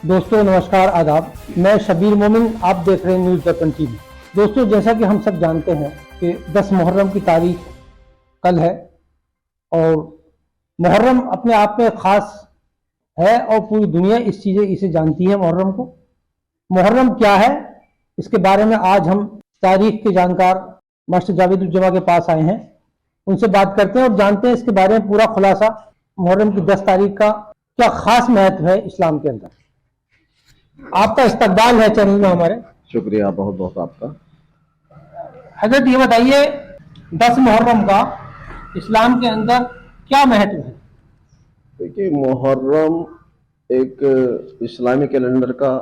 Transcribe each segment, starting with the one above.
दोस्तों नमस्कार आदाब, मैं शबीर मोमिन, आप देख रहे हैं न्यूज़ दर्पण टीवी। दोस्तों जैसा कि हम सब जानते हैं कि 10 मुहर्रम की तारीख कल है और मुहर्रम अपने आप में ख़ास है और पूरी दुनिया इसे जानती है। मुहर्रम को, मुहर्रम क्या है, इसके बारे में आज हम तारीख के जानकार मास्टर जावेदुज्जमा के पास आए हैं। उनसे बात करते हैं और जानते हैं इसके बारे में पूरा खुलासा। मुहर्रम की 10 तारीख का क्या खास महत्व है इस्लाम के अंदर। आपका इस्तकबाल है चैनल में हमारे। शुक्रिया, बहुत बहुत आपका। हजरत ये बताइए 10 मुहर्रम का इस्लाम के अंदर क्या महत्व है। देखिए, मुहर्रम एक इस्लामी कैलेंडर का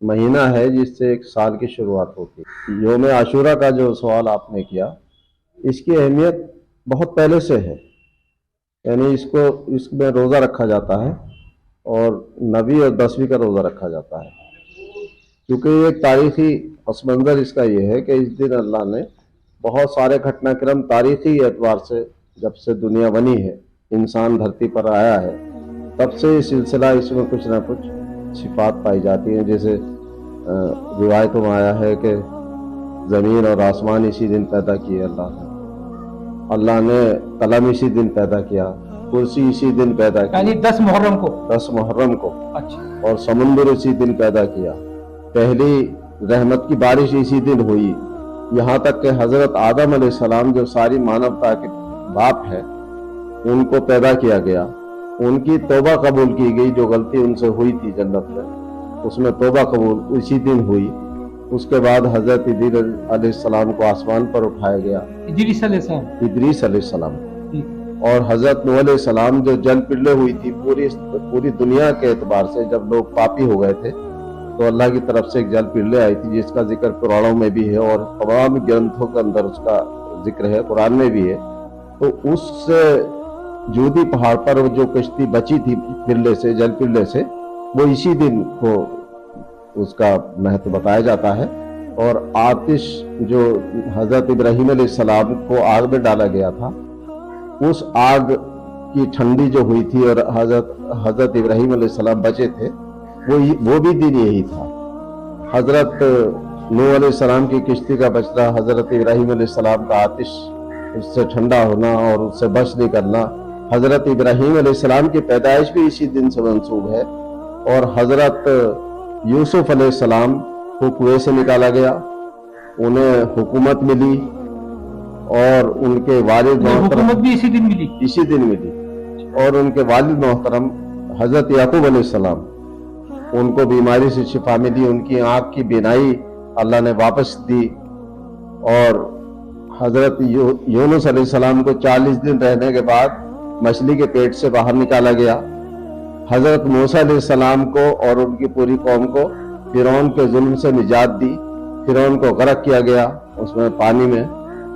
महीना है जिससे एक साल की शुरुआत होती है। यौम आशूरा का जो सवाल आपने किया, इसकी अहमियत बहुत पहले से है, यानी इसमें रोज़ा रखा जाता है और 9वीं और 10वीं का रोज़ा रखा जाता है। क्योंकि एक तारीखी पस मंज़र इसका ये है कि इस दिन अल्लाह ने बहुत सारे घटनाक्रम तारीखी एतबार से, जब से दुनिया बनी है, इंसान धरती पर आया है, तब से ये सिलसिला, इसमें कुछ ना कुछ सिफात पाई जाती हैं। जैसे रिवायतों में आया है कि ज़मीन और आसमान इसी दिन पैदा किए अल्लाह ने कलम इसी दिन पैदा किया, कुर्सी इसी दिन पैदा किया, यानी 10 मुहर्रम को। 10 मुहर्रम को। अच्छा। और समुंदर इसी दिन पैदा किया, पहली रहमत की बारिश इसी दिन हुई। यहाँ तक कि हजरत आदम अलैहिस्सलाम जो सारी मानवता के बाप है, उनको पैदा किया गया, उनकी तौबा कबूल की गई। जो गलती उनसे हुई थी जन्नत में, उसमें तौबा कबूल इसी दिन हुई। उसके बाद हजरत इदरीस अलैहिस्सलाम को आसमान पर उठाया गया, इदरीस अलैहिस्सलाम। और हजरत नूह अलैहिस्सलाम जो जल पिल्ले हुई थी पूरी दुनिया के एतबार से, जब लोग पापी हो गए थे, तो अल्लाह की तरफ से एक जल पिल्ले आई थी जिसका जिक्र कुरानों में भी है और तमाम ग्रंथों के अंदर उसका जिक्र है, कुरान में भी है। तो उस जूदी पहाड़ पर जो कश्ती बची थी पिल्ले से, जल पिल्ले से, वो इसी दिन को उसका महत्व बताया जाता है। और आतिश जो हजरत इब्राहीम अलैहिस्सलाम को आग में डाला गया था, उस आग की ठंडी जो हुई थी और हजरत इब्राहीम अलैहिस्सलाम बचे थे, वो भी दिन यही था। हजरत नूह अलैहिस्सलाम की किश्ती का बचना, हजरत इब्राहीम अलैहिस्सलाम का आतिश उससे ठंडा होना और उससे बच निकलना, हजरत इब्राहीम अलैहिस्सलाम की पैदाइश भी इसी दिन से मंसूब है। और हजरत यूसुफ अलैहिस्सलाम को कुएं से निकाला गया, उन्हें हुकूमत मिली और उनके वालिद हुकूमत भी इसी दिन मिली। और उनके वालिद मोहतरम हजरत याकूब अलैहिस्सलाम, उनको बीमारी से शिफा मिली, उनकी आंख की बीनाई अल्लाह ने वापस दी। और हजरत यूनुस अलैहिस्सलाम को 40 दिन रहने के बाद मछली के पेट से बाहर निकाला गया। हजरत मूसा अलैहिस्सलाम को और उनकी पूरी कौम को फिरौन के जुल्म से निजात दी, फिरौन को गरक किया गया उसमें पानी में,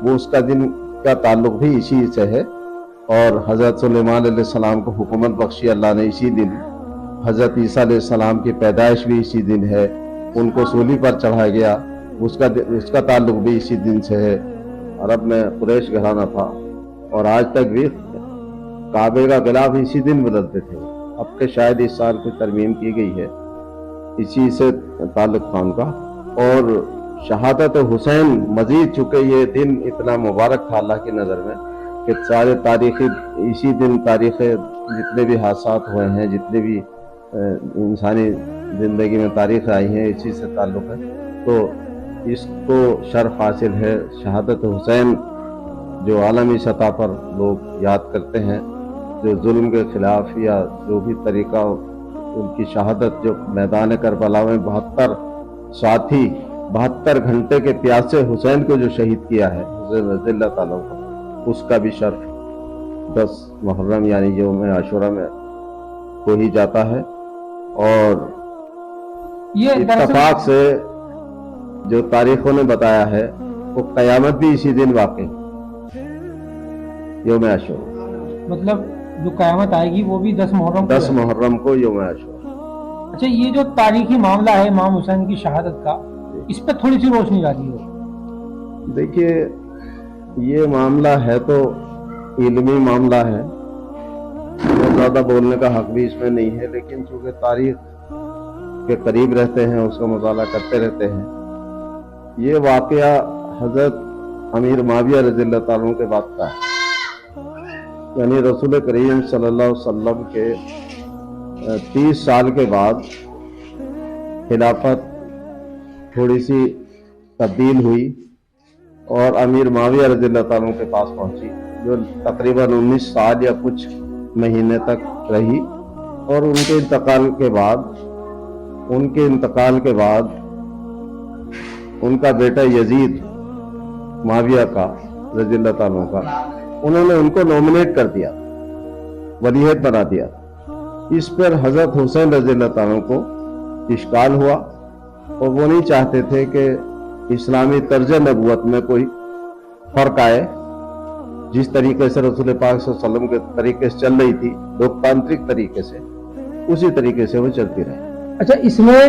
वो उसका दिन का ताल्लुक भी इसी से है। और हजरत सुलेमान अलैहिस्सलाम को हुकूमत बख्शी अल्लाह ने इसी दिन। हजरत ईसा अलैहिस्सलाम की पैदाइश भी इसी दिन है, उनको सूली पर चढ़ाया गया, उसका ताल्लुक भी इसी दिन से है। अरब में कुरैश घराना था और आज तक भी काबे का गिलाफ इसी दिन बदलते थे। अब के शायद इस साल की तरमीम की गई है, इसी से ताल्लुक था उनका। और शहादत हुसैन मजीद, चूंकि ये दिन इतना मुबारक था अल्लाह की नज़र में कि सारे तारीखी इसी दिन, तारीख़ जितने भी हादसात हुए हैं, जितने भी इंसानी ज़िंदगी में तारीख आई हैं, इसी से ताल्लुक़ है। तो इसको शर्फ हासिल है शहादत हुसैन, जो आलमी सतह पर लोग याद करते हैं, जो जुल्म के खिलाफ या जो भी तरीका उनकी शहादत, जो मैदान करबला में 72 घंटे के प्यासे हुसैन को जो शहीद किया है, हुसैन रज़ियल्लाहु ताला अन्हु, उसका भी शर्फ 10 मुहर्रम यानी यौम आशूरा में हो ही जाता है। और ये इत्तफाक से जो तारीखों ने बताया है, वो क़यामत भी इसी दिन वाक़ई यौम आशूरा, मतलब जो क़यामत आएगी वो भी 10 मुहर्रम को यौम आशूरा। अच्छा, ये जो तारीखी मामला है इमाम हुसैन की शहादत का, इस पर थोड़ी सी रोशनी डाली हो। देखिए, ये मामला है तो इल्मी मामला है, बहुत ज़्यादा बोलने का हक भी इसमें नहीं है, लेकिन चूंकि तारीख के करीब रहते हैं, उसका मुताला करते रहते हैं। ये वाकया हजरत अमीर माविया रज़ियल्लाहु ताला अन्हु के वक्त का है, यानी रसूल करीम सल्लल्लाहु अलैहि वसल्लम के 30 साल के बाद खिलाफत थोड़ी सी तब्दील हुई और अमीर माविया रज़ियल्लाहु ताला अन्हु के पास पहुंची, जो तकरीबन 19 साल या कुछ महीने तक रही। और उनके इंतकाल के बाद उनका बेटा यजीद माविया का रज़ियल्लाहु ताला अन्हु का, उन्होंने उनको नॉमिनेट कर दिया, वलीयत बना दिया। इस पर हजरत हुसैन रज़ियल्लाहु ताला अन्हु को इश्काल हुआ और वो नहीं चाहते थे कि इस्लामी तर्ज नबूवत में कोई फर्क आए। जिस तरीके से रसूल पाक सल्लल्लाहु अलैहि वसल्लम के तरीके से चल रही थी, लोकतांत्रिक तरीके से, उसी तरीके से वो चलती रही। अच्छा, इसमें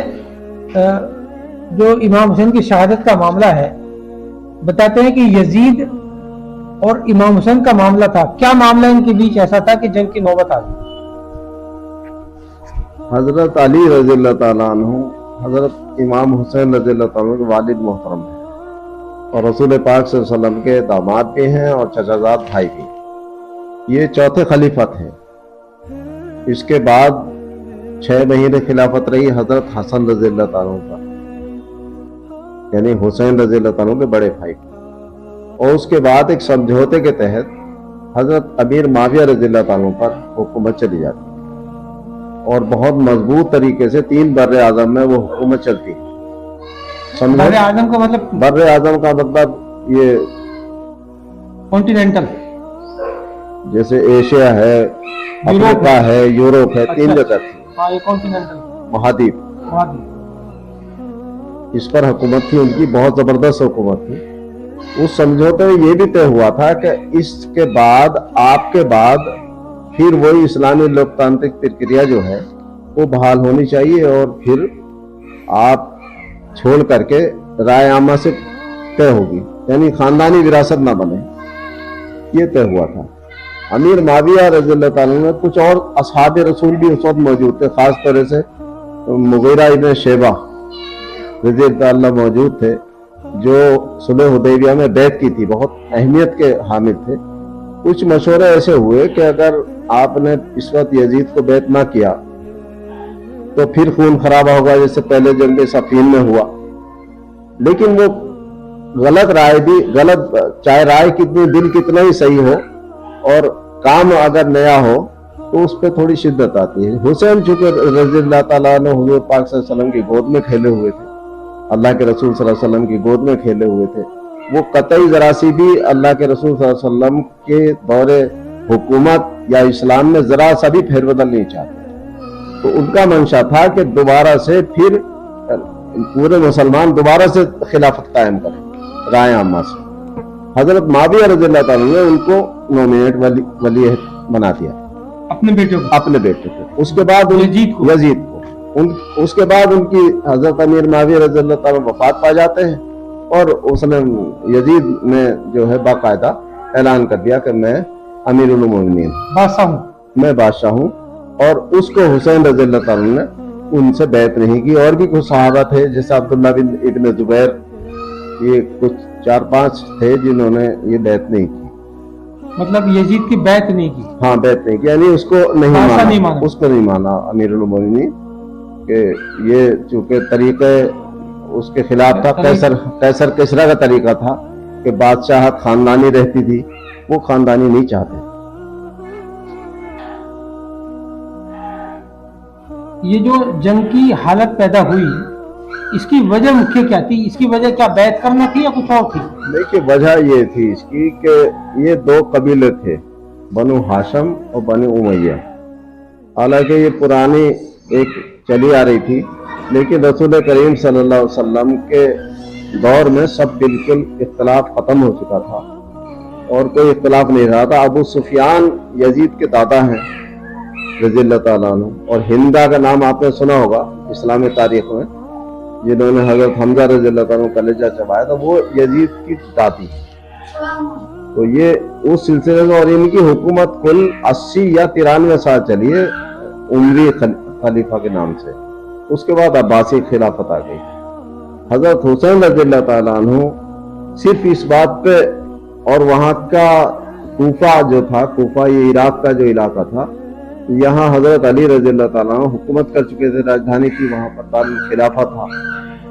जो इमाम हुसैन की शहादत का मामला है, बताते हैं कि यजीद और इमाम हुसैन का मामला था। क्या मामला इनके बीच ऐसा था कि जंग की नौबत आ गई? हजरत अली रज़ियल्लाहु ताला अन्हु हजरत इमाम हुसैन रज़ियल्लाहु ताला अन्हु के वालिद मोहतरम हैं और रसूल पाक सल्लल्लाहु अलैहि वसल्लम के दामाद भी हैं और चचाजाद भाई भी। ये चौथे खलीफत हैं। इसके बाद 6 महीने खिलाफत रही हजरत हसन रज़ियल्लाहु ताला अन्हु पर, यानी हुसैन रज़ियल्लाहु ताला अन्हु के बड़े भाई। और उसके बाद एक समझौते के तहत हजरत अमीर माविया रज़ियल्लाहु ताला अन्हु पर हुकूमत चली जाती और बहुत मजबूत तरीके से 3 बर्रे आज़म में वो हुकूमत चलती है। बर्रे आज़म का मतलब? बर्रे आज़म का मतलब ये कॉन्टिनेंटल, जैसे एशिया है, अफ्रीका है, यूरोप है, 3 जगह थी। हाँ, ये कॉन्टिनेंटल महाद्वीप, इस पर हुकूमत थी उनकी, बहुत जबरदस्त हुकूमत थी। उस समझौते में ये भी तय हुआ था कि इसके बाद, आपके बाद फिर वही इस्लामी लोकतांत्रिक प्रक्रिया जो है वो बहाल होनी चाहिए और फिर आप छोड़ करके राय आमा से तय होगी, यानी खानदानी विरासत ना बने, ये तय हुआ था। अमीर माविया रज़ियल्लाहु ताला अन्हु में कुछ और असहाब रसूल भी उस वक्त मौजूद थे, खास तौर से मुगीरा इब्न शैबा रज़ियल्लाहु ताला मौजूद थे, जो सुलह हुदैबिया में बैत की थी, बहुत अहमियत के हामिल थे। कुछ मशवरे ऐसे हुए कि अगर आपने इस वक्त यजीद को बैत ना किया तो फिर खून खराबा होगा, जैसे पहले जंग सफीन में हुआ। लेकिन वो गलत राय भी, गलत, चाहे राय कितनी, दिल कितना ही सही हो और काम अगर नया हो तो उस पर थोड़ी शिद्दत आती है। हुसैन चूंकि रज़ियल्लाहु ताला अन्हु हुजूर पाक सल्लल्लाहु अलैहि वसल्लम की गोद में खेले हुए थे, अल्लाह के रसूल सल्लल्लाहु अलैहि वसल्लम की गोद में खेले हुए थे, वो कतई जरा सी भी अल्लाह के रसूल सल्लल्लाहु अलैहि वसल्लम के दौरे हुकूमत या इस्लाम में जरा सा भी फेरबदल नहीं चाहते। तो उनका मंशा था कि दोबारा से फिर पूरे मुसलमान दोबारा से खिलाफत कायम करें राय आमा से। हजरत माविया रज़ियल्लाहु ताला ने उनको नॉमिनेट वली बना दिया, अपने बेटे को। उसके बाद यजीद को उसके बाद उनकी हजरत अमीर माविया रज़ियल्लाहु ताला वफात पा जाते हैं और उसने, यजीद ने जो है बाकायदा ऐलान कर दिया कि मैं अमीरुल मोमिनीन, मैं बादशाह हूँ। और उसको हुसैन रज़ियल्लाहु ताला ने उनसे बैत नहीं की। और भी कुछ सहाबा थे, जैसे अब्दुल्ला बिन इब्न जुबैर, ये कुछ 4-5 थे जिन्होंने ये बैत नहीं की। मतलब यजीद की बैत नहीं की? हाँ, बैत नहीं की, यानी उसको उसको नहीं माना अमीरुल मोमिनीन कि ये चूंकि तरीके उसके खिलाफ था, कैसर किसरा का तरीका था कि बादशाह खानदानी रहती थी, वो खानदानी नहीं चाहते। ये जो जंग की हालत पैदा हुई, इसकी वजह मुख्य क्या थी? इसकी वजह क्या बैत करना थी या कुछ और थी? देखिए, वजह ये थी इसकी कि ये 2 कबीले थे, बनु हाशम और बनु उमैया। हालांकि ये पुरानी एक चली आ रही थी, लेकिन रसूल करीम सल्लल्लाहु अलैहि वसल्लम के दौर में सब बिल्कुल इख्तिलाफ खत्म हो चुका था और कोई इख्तिलाफ नहीं रहा था। अबू सुफियान यजीद के दादा हैं रज़ियल्लाहु ताला अन्हु, और हिंदा का नाम आपने सुना होगा इस्लामी तारीख में, जिन्होंने हजरत हमजा रज़ियल्लाहु ताला अन्हु कलेजा चबाया था, वो यजीद की दादी। तो ये उस सिलसिले में, और इनकी हुकूमत कुल 80 या 93 साल चली है उमरी खलीफा के नाम से। उसके बाद अब्बासी खिलाफत आ गई। हजरत हुसैन रज़ियल्लाहु ताला अन्हु सिर्फ इस बात पे, और वहाँ का कूफा जो था, कूफा ये इराक का जो इलाका था, यहाँ हजरत अली रज़ियल्लाहु ताला अन्हु हुकूमत कर चुके थे, राजधानी की वहाँ पर दारुल खिलाफा था,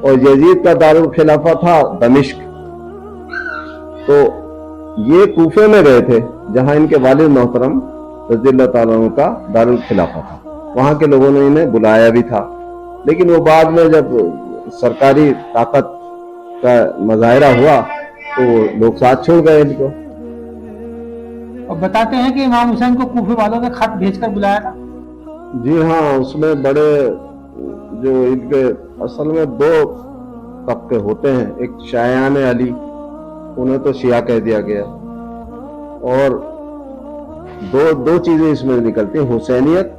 और यजीद का दारुल खिलाफा था दमिश्क। तो ये कूफे में गए थे जहाँ इनके वालिद मोहतरम रज़ियल्लाहु ताला अन्हु का दारुल खिलाफा था। वहाँ के लोगों ने इन्हें बुलाया भी था, लेकिन वो बाद में जब सरकारी ताकत का मुजाहिरा हुआ तो लोग साथ छोड़ गए इनको। और बताते हैं कि इमाम हुसैन को कूफे वालों ने खत भेजकर बुलाया था। जी हाँ, उसमें बड़े जो इनके असल में दो तबके होते हैं, एक शायान अली, उन्हें तो शिया कह दिया गया, और दो चीजें इसमें निकलती हैं, हुसैनियत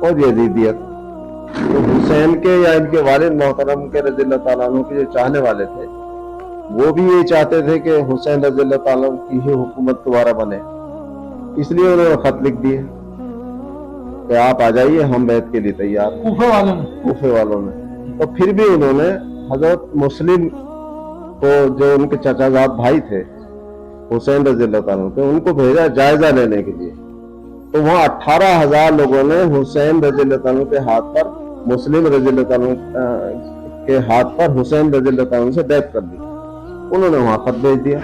और यजीदियत। तो हुसैन के या इनके वालिद मोहतरम के रज़ियल्लाहु ताला अन्हु के जो चाहने वाले थे, वो भी ये चाहते थे कि हुसैन रज़ियल्लाहु ताला अन्हु की ही हुकूमत दोबारा बने, इसलिए उन्होंने खत लिख दिए कि आप आ जाइए, हम बैत के लिए तैयार हैं। कूफे वालों ने तो फिर भी उन्होंने हजरत मुस्लिम को, जो उनके चाचाजाद भाई थे हुसैन रज़ियल्लाहु ताला अन्हु के, उनको भेजा जायजा लेने के लिए। तो वहाँ 18,000 लोगों ने हुसैन रज़ियल्लाहु ताला अन्हु के हाथ पर, मुस्लिम रज़ियल्लाहु ताला अन्हु के हाथ पर हुसैन रज़ियल्लाहु ताला अन्हु से बैत कर दी। उन्होंने वहाँ खत भेज दिया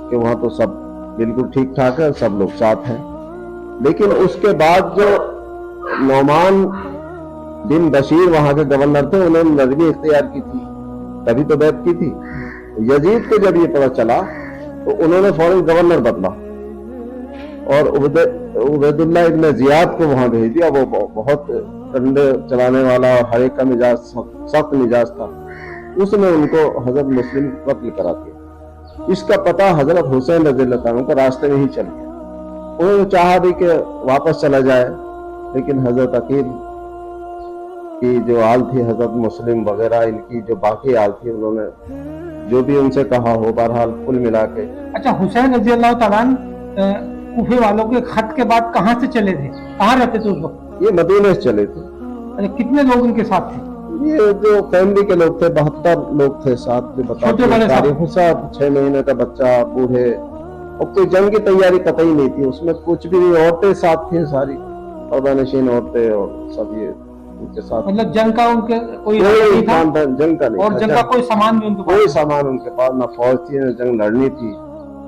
कि वहाँ तो सब बिल्कुल ठीक ठाक है, सब लोग साथ हैं। लेकिन उसके बाद जो नौमान बिन बशीर वहां के गवर्नर थे, उन्होंने नरमी इख्तियार की थी, तभी तो बैत की थी। यजीद को जब ये पता चला तो उन्होंने फौरन गवर्नर बदला और उबैदुल्लाह इब्न जियाद को वहां भेज दिया। वो बहुत डंडे चलाने वाला और हर एक का मिजाज सख्त मिजाज था। उसने उनको हजरत मुस्लिम कत्ल करा दिया। इसका पता हजरत हुसैन रज़ियल्लाहु ताला अन्हु का रास्ते में ही चल गया। उन्होंने चाहा भी कि वापस चला जाए, लेकिन हजरत अकील की जो आल थी, हजरत मुस्लिम वगैरह इनकी जो बाकी आल थी, उन्होंने जो भी उनसे कहा हो, बहरहाल कुल मिला के। अच्छा, हुसैन रज़ियल्लाहु ताला अन्हु कूफे वालों के खत के बाद कहाँ से चले थे, कहाँ रहते थे उस वक्त? ये मदीने से चले थे। अच्छा, कितने लोग उनके साथ थे? ये जो फैमिली के लोग थे 72 लोग थे साथ, जो बताते 6 महीने का बच्चा, बूढ़े, और कोई जंग की तैयारी कतई नहीं थी उसमें, कुछ भी नहीं। औरतें साथ थी सारी, औरदानशीन औरतें और सब ये उनके साथ। मतलब जंग का उनके कोई काम था, जंग का नहीं, और जंग का कोई सामान भी उनके पास? कोई सामान उनके पास ना, फौज थी ना जंग लड़नी थी।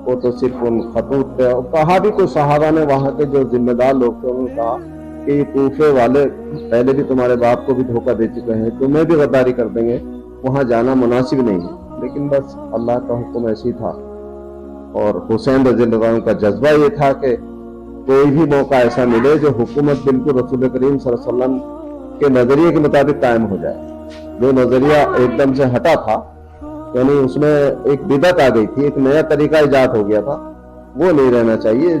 वो तो सिर्फ उन खतूत पे। और कहा भी कुछ सहाबा ने, वहां के जो जिम्मेदार लोग थे, उन्होंने कहा कि ये कूफे वाले पहले भी तुम्हारे बाप को भी धोखा दे चुके हैं, तुम्हें भी गद्दारी कर देंगे, वहां जाना मुनासिब नहीं है। लेकिन बस अल्लाह का हुक्म ऐसी था, और हुसैन रज़ियल्लाहु अन्हु का जज्बा ये था कि कोई भी मौका ऐसा मिले जो हुकूमत बिल्कुल रसूल करीम सल्लल्लाहु अलैहि वसल्लम के नजरिए के मुताबिक कायम हो जाए। जो नजरिया एकदम से हटा था, यानी उसमें एक बिदअत आ गई थी, एक नया तरीका इजाद हो गया था, वो नहीं रहना चाहिए।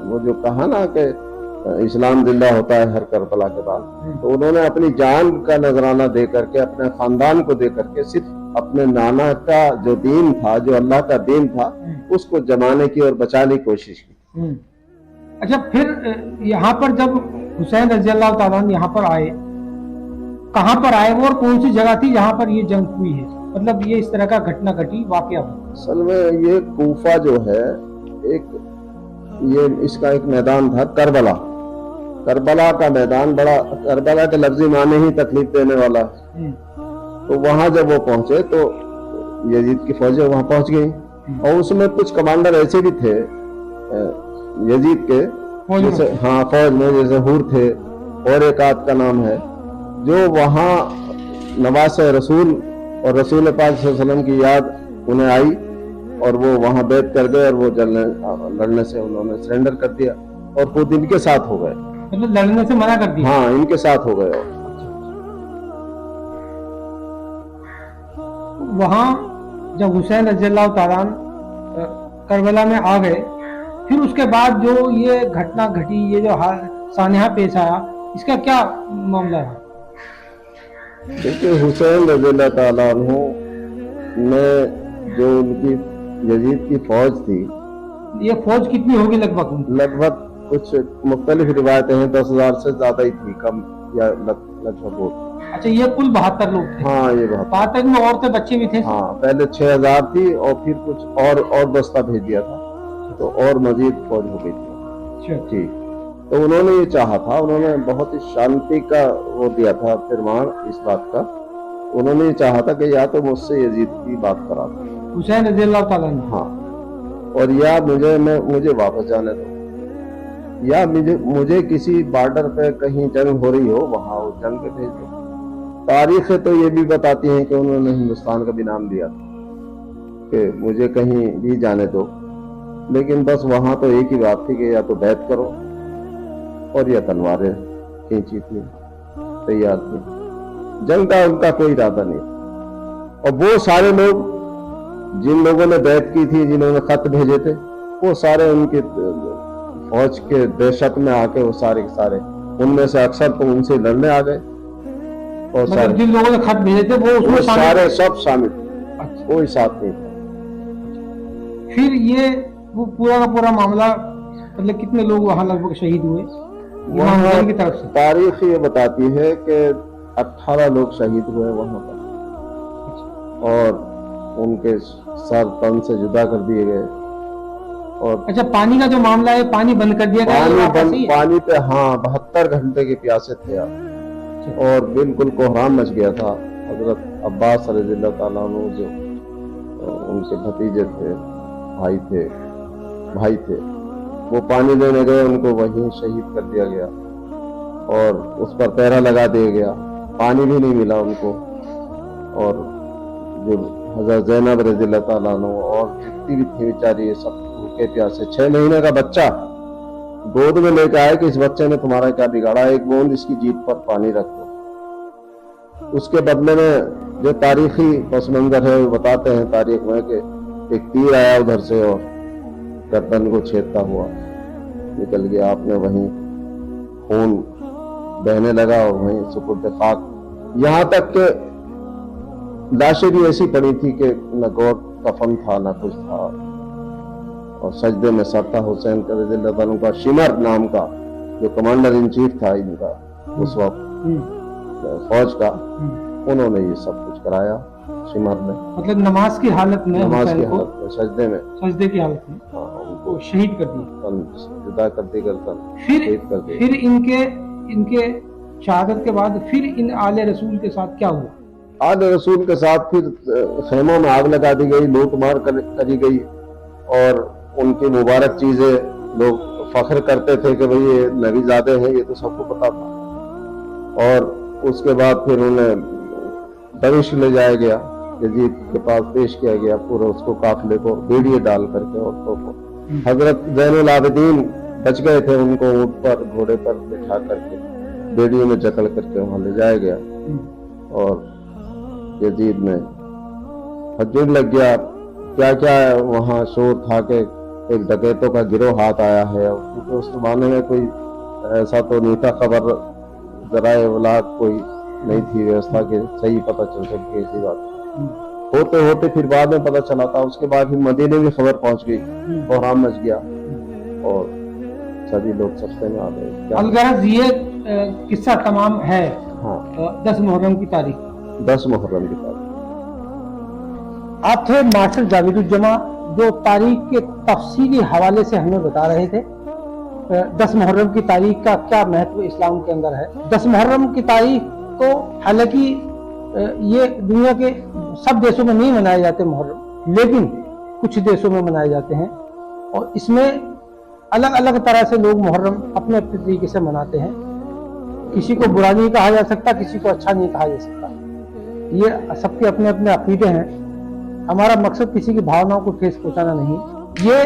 वो जो कहा ना कि इस्लाम जिंदा होता है हर करबला के बाद, तो उन्होंने अपनी जान का नजराना दे करके, अपने खानदान को दे करके, सिर्फ अपने नाना का जो दीन था, जो अल्लाह का दीन था, उसको जमाने की और बचाने की कोशिश की। अच्छा, फिर यहाँ पर जब हुसैन रज़ियल्लाहु ताला अन्हु यहाँ पर आए, कहाँ पर आए वो, और कौन सी जगह थी जहाँ पर ये जंग हुई है? मतलब ये इस तरह का घटना घटी, वाकया हुआ। असल में ये कूफा जो है, ये इसका एक मैदान था, करबला का मैदान। बड़ा, करबला के लफ्जी माने ही तकलीफ देने वाला। तो वहां जब वो पहुंचे तो यजीद की फौजें वहां पहुंच गई, और उसमें कुछ कमांडर ऐसे भी थे यजीद के, जैसे हाँ फौज में, जैसे हुर थे, और एक आद का नाम है, जो वहां नवासे रसूल और रसूल पाक सल्लल्लाहु अलैहि वसल्लम की याद उन्हें आई, और वो वहां बैत कर गए, और वो लड़ने से उन्होंने सरेंडर कर दिया, और खुद इनके साथ हो गए। मतलब लड़ने से मना कर दिया? हाँ, इनके साथ हो गए। वहां जब हुसैन रज़ियल्लाहु ताला अन्हु करबला में आ गए, फिर उसके बाद जो ये घटना घटी, ये जो सानिया पेश आया, इसका क्या मामला है? देखिए, हुसैन रज़ियल्लाहु ताला अन्हु ने जो उनकी यजीद की फौज थी, ये फौज कितनी होगी लगभग? लगभग कुछ मुख्तलिफ रिवायतें हैं, 10,000 से ज्यादा ही थी, कम या लगभग वो। अच्छा, ये कुल 72 लोग थे। हाँ, ये बात। 72 में औरतें बच्चे भी थे। हाँ, पहले 6000 थी और फिर कुछ और दस्ता भेज दिया था, तो और मजीद फौज हो गई थी जी। तो उन्होंने ये चाहा था, उन्होंने बहुत ही शांति का वो दिया था प्रमाण इस बात का। उन्होंने ये चाहा था कि या तो मुझसे यजीद की बात करा दो, हुसैन रज़ियल्लाहु ताला अन्हु। हाँ, और या मुझे वापस जाने दो, या मुझे किसी बॉर्डर पे कहीं जंग हो रही हो वहां उस जंग पे भेज दो। तारीखें तो ये भी बताती हैं कि उन्होंने हिंदुस्तान का भी नाम लिया था कि मुझे कहीं भी जाने दो, लेकिन बस वहां तो एक ही बात थी कि या तो बैत करो और या तलवारें खींची थी, तैयार थी। जंग का उनका कोई इरादा नहीं था। और वो सारे लोग जिन लोगों ने बैत की थी, जिन्होंने खत भेजे थे, वो सारे उनके फौज के दहशत में आके वो सारे के सारे, उनमें से अक्सर तो उनसे लड़ने आ गए। और मतलब जिन लोगों ने खत भेजे थे वो उसमें सारे सब शामिल थे। अच्छा। कोई साथ नहीं था। फिर ये वो पूरा का पूरा मामला, मतलब कितने लोग वहां लगभग शहीद हुए इमाम हुसैन की तरफ से? तारीख ये बताती है कि 18 लोग शहीद हुए वहां पर, और उनके सर तन से जुदा कर दिए गए। और अच्छा, पानी का जो मामला है, पानी बंद कर दिया गया? पानी पे हाँ 72 घंटे के प्यासे थे आप, और बिल्कुल कोहराम मच गया था। हजरत अब्बास रज़ियल्लाहु ताला अन्हु जो उनके भतीजे थे, भाई थे, वो पानी लेने गए, उनको वहीं शहीद कर दिया गया और उस पर पहरा लगा दिया गया। पानी भी नहीं मिला उनको। और जो हजरत ज़ैनब रज़ियल्लाहु ताला अन्हु और जितनी भी थी बेचारी, सब भूखे प्यासे, 6 महीने का बच्चा गोद में लेकर आए कि इस बच्चे ने तुम्हारा क्या बिगाड़ा, एक बूंद इसकी जीभ पर पानी रख दो। उसके बदले में जो तारीखी पस मंजर है वो बताते हैं तारीख में कि एक तीर आया उधर से और गर्दन को छेदता हुआ निकल गया। आपने वहीं खून बहने लगा और वहीं सुपुर्द खाक। यहाँ तक के लाशें भी ऐसी पड़ी थी कि न गोद कफन था न कुछ था, और सजदे में सर था हुसैन रज़ियल्लाहु अन्हु का। शिमर नाम का जो कमांडर इन चीफ था इनका उस वक्त फौज का, उन्होंने ये सब कुछ कराया शिमर में। मतलब नमाज की हालत में, सजदे की हालत में उनको शहीद कर दिया, जुदा कर दी गर्दन। फिर इनके शहादत के बाद फिर इन आले रसूल के साथ क्या हुआ? आले रसूल के साथ फिर खेमों में आग लगा दी गई, लूट मार करी गई, और उनकी मुबारक चीजें लोग फख्र करते थे कि भाई ये नबीज़ादे हैं, ये तो सबको पता था। और उसके बाद फिर उन्हें दमिश्क ले जाया गया, यजीद के पास पेश किया गया, पूरा उसको काफिले को बेड़िए डाल करके औरतों को। हजरत ज़ैनुल आबिदीन बच गए थे, उनको ऊंट पर घोड़े पर बिठा करके बेड़िए में जकड़ करके वहां ले जाया गया, और यजीद में हजूम लग गया। क्या क्या वहां शोर था कि एक डकैतों का गिरोह हाथ आया है, क्योंकि उस जमाने में कोई ऐसा तो नहीं था, खबर जराए इब्लाग कोई नहीं थी व्यवस्था के सही पता चल सके ऐसी बात। होते होते फिर बाद में पता चला था। उसके बाद फिर मदीने में खबर पहुंच गई, कोहराम मच गया और सभी लोग सस्ते में आ गए। अलगरज ये किस्सा तमाम है। हाँ, 10 मुहर्रम की तारीख। 10 मुहर्रम की तारीख। आप थे मास्टर जावेदुज्जमा, जो तारीख के तफसीली हवाले से हमें बता रहे थे 10 मुहर्रम की तारीख का क्या महत्व इस्लाम के अंदर है। 10 मुहर्रम की तारीख को हालांकि ये दुनिया के सब देशों में नहीं मनाए जाते मुहर्रम, लेकिन कुछ देशों में मनाए जाते हैं, और इसमें अलग अलग तरह से लोग मुहर्रम अपने अपने तरीके से मनाते हैं। किसी को बुरा नहीं कहा जा सकता, किसी को अच्छा नहीं कहा जा सकता, ये सबके अपने अपने अकीदे हैं। हमारा मकसद किसी की भावनाओं को ठेस पहुंचाना नहीं। ये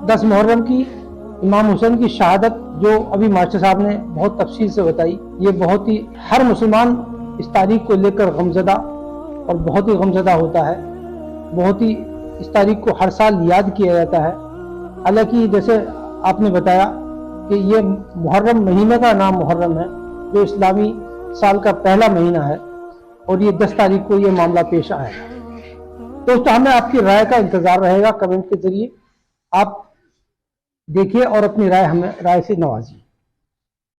10 मुहर्रम की इमाम हुसैन की शहादत जो अभी मास्टर साहब ने बहुत तफसील से बताई, ये बहुत ही, हर मुसलमान इस तारीख को लेकर गमज़दा और बहुत ही गमज़दा होता है। बहुत ही इस तारीख को हर साल याद किया जाता है। हालांकि जैसे आपने बताया कि ये मुहर्रम महीने का नाम मुहर्रम है, जो इस्लामी साल का पहला महीना है, और ये 10 तारीख को ये मामला पेश आया है। दोस्तों, हमें आपकी राय का इंतजार रहेगा कमेंट के जरिए। आप देखिए और अपनी राय से नवाजिए।